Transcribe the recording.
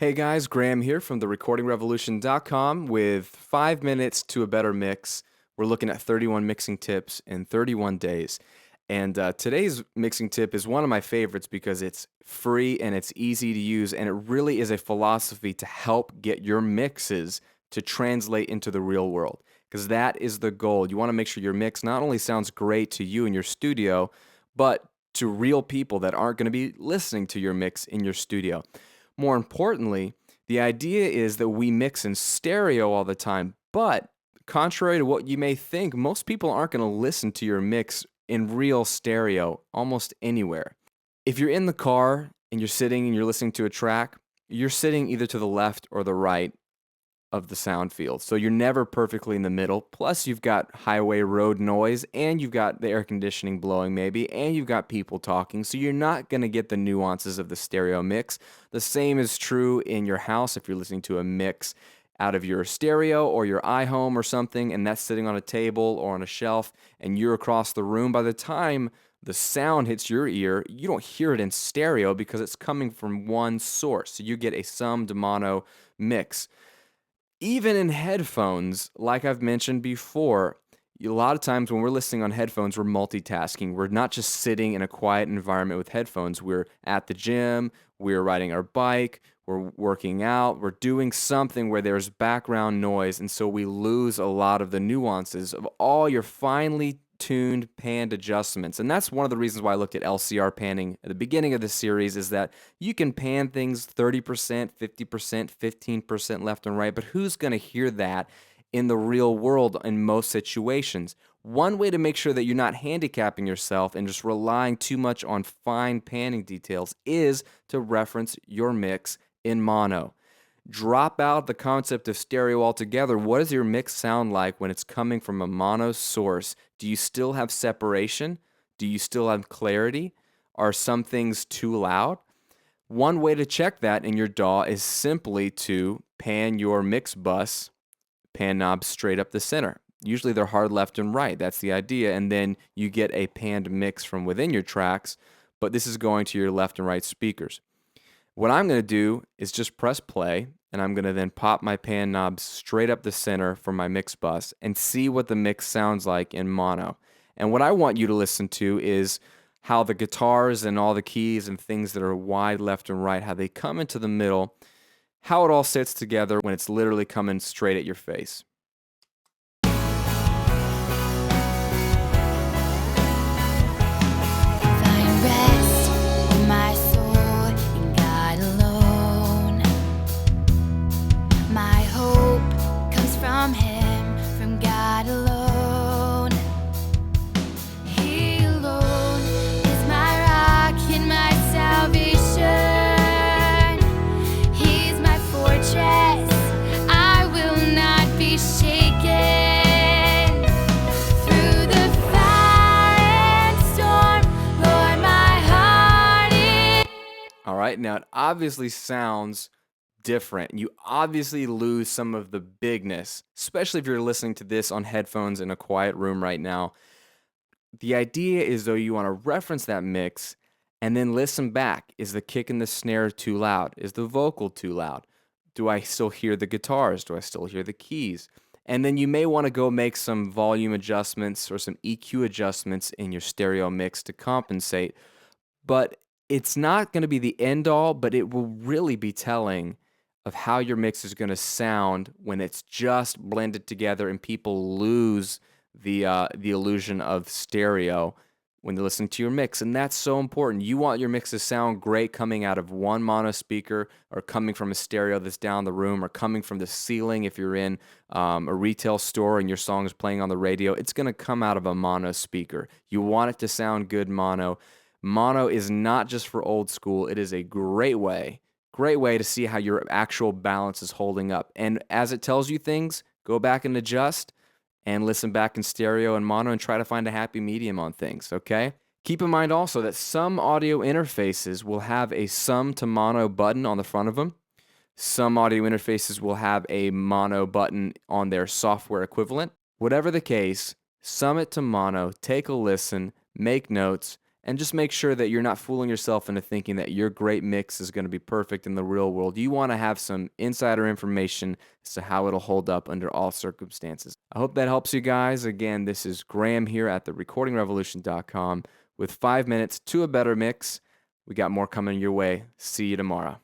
Hey guys, Graham here from therecordingrevolution.com with 5 minutes to a better mix. We're looking at 31 mixing tips in 31 days. And today's mixing tip is one of my favorites because it's free and it's easy to use, and it really is a philosophy to help get your mixes to translate into the real world. Because that is the goal. You want to make sure your mix not only sounds great to you in your studio, but to real people that aren't going to be listening to your mix in your studio. More importantly, the idea is that we mix in stereo all the time, but contrary to what you may think, most people aren't going to listen to your mix in real stereo almost anywhere. If you're in the car and you're sitting and you're listening to a track, you're sitting either to the left or the right of the sound field. So you're never perfectly in the middle. Plus, you've got highway road noise, and you've got the air conditioning blowing maybe, and you've got people talking. So you're not going to get the nuances of the stereo mix. The same is true in your house if you're listening to a mix out of your stereo or your iHome or something, and that's sitting on a table or on a shelf, and you're across the room. By the time the sound hits your ear, you don't hear it in stereo because it's coming from one source. So you get a sum to mono mix. Even in headphones, like I've mentioned before, a lot of times when we're listening on headphones, we're multitasking. We're not just sitting in a quiet environment with headphones. We're at the gym, we're riding our bike, we're working out, we're doing something where there's background noise, and so we lose a lot of the nuances of all your finely tuned panned adjustments. And that's one of the reasons why I looked at LCR panning at the beginning of the series, is that you can pan things 30%, 50%, 15% left and right, but who's going to hear that in the real world in most situations? One way to make sure that you're not handicapping yourself and just relying too much on fine panning details is to reference your mix in mono. Drop out the concept of stereo altogether. What does your mix sound like when it's coming from a mono source? Do you still have separation? Do you still have clarity? Are some things too loud? One way to check that in your DAW is simply to pan your mix bus, pan knobs straight up the center. Usually they're hard left and right. That's the idea. And then you get a panned mix from within your tracks, but this is going to your left and right speakers. What I'm going to do is just press play, and I'm going to then pop my pan knobs straight up the center from my mix bus and see what the mix sounds like in mono. And what I want you to listen to is how the guitars and all the keys and things that are wide left and right, how they come into the middle, how it all sits together when it's literally coming straight at your face. Find rest in my soul in God alone. My hope comes from Him, from God alone. He alone is my rock and my salvation. He's my fortress, I will not be shaken. Through the fire and storm, Lord, my heart is. All right, now it obviously sounds different. You obviously lose some of the bigness, especially if you're listening to this on headphones in a quiet room right now. The idea is, though, you want to reference that mix and then listen back. Is the kick and the snare too loud? Is the vocal too loud? Do I still hear the guitars? Do I still hear the keys? And then you may want to go make some volume adjustments or some EQ adjustments in your stereo mix to compensate. But it's not going to be the end all, but it will really be telling of how your mix is going to sound when it's just blended together and people lose the illusion of stereo when they're listening to your mix. And that's so important. You want your mix to sound great coming out of one mono speaker, or coming from a stereo that's down the room, or coming from the ceiling if you're in a retail store and your song is playing on the radio. It's going to come out of a mono speaker. You want it to sound good mono. Mono is not just for old school. It is a great way to see how your actual balance is holding up. And as it tells you things, go back and adjust and listen back in stereo and mono and try to find a happy medium on things, okay? Keep in mind also that some audio interfaces will have a sum to mono button on the front of them. Some audio interfaces will have a mono button on their software equivalent. Whatever the case, sum it to mono, take a listen, make notes, and just make sure that you're not fooling yourself into thinking that your great mix is going to be perfect in the real world. You want to have some insider information as to how it'll hold up under all circumstances. I hope that helps you guys. Again, this is Graham here at therecordingrevolution.com with 5 minutes to a better mix. We got more coming your way. See you tomorrow.